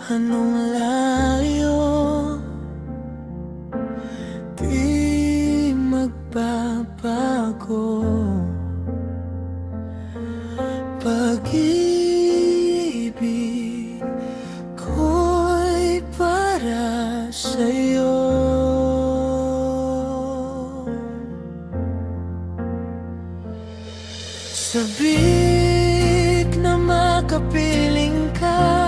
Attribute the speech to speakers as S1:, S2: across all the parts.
S1: anong layo, di magbabago. Pag-ibig ko'y para sa'yo. Sabik na makapiling ka,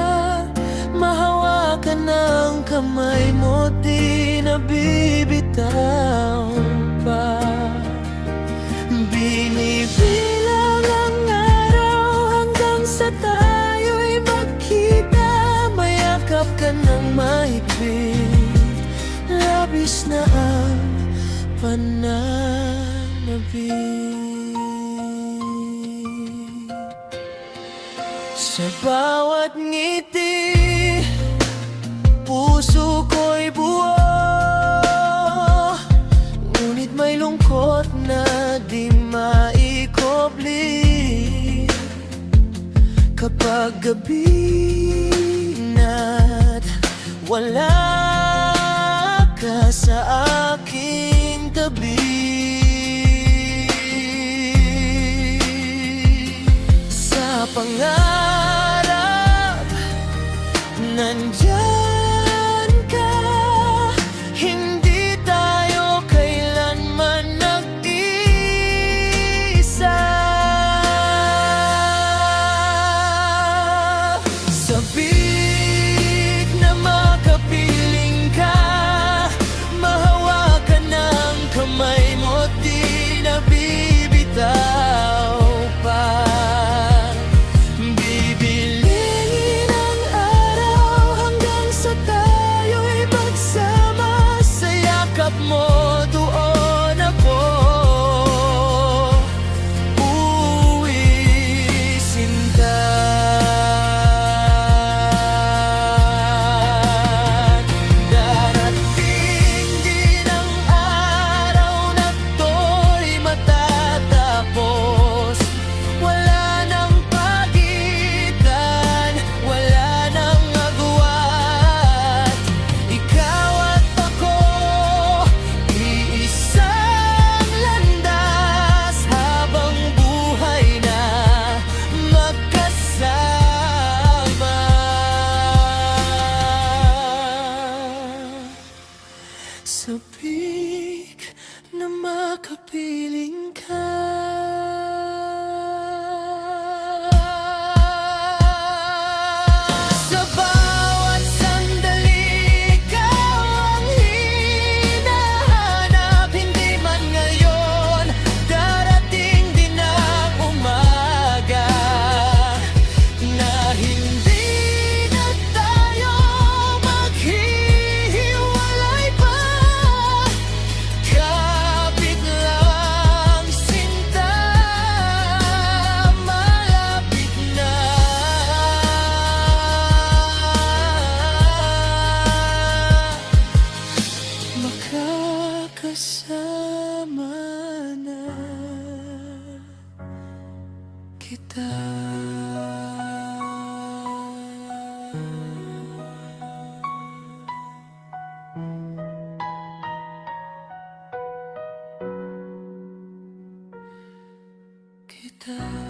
S1: mahawakan ng kamay mo, di nabibitaw pa. Binibilang ang araw hanggang sa tayo'y magkita, mayakap ka ng mahigpit, labis na ang pananabik. Sa bawat ngiti, puso ko'y buo, ngunit may lungkot na di maikobli. Kapag gabi na't wala ka sa aking tabi, sa pangarap nandyan ka, hindi tayo kailanman nag-iisa. Sabik na makapiling ka, mahawakan ng kamay mo, di nabibitaw pa. Bibilingin ang araw hanggang sa tayo'y magsama, sa yakap mo doon ako uuwi, sinta. Darating din ang araw na to'y matatapos, wala nang pagitan, wala nang agwat. Ikaw at ako, iisang landas, habang buhay na magkasama. Sabik na makapiling ka, sa bawat sandali ikaw ang hinahanap. Hindi man ngayon, darating din ang umaga na hindi na tayo maghihiwalay pa. Kapit lang, sinta, malapit na. Makakasama na kita. Kita.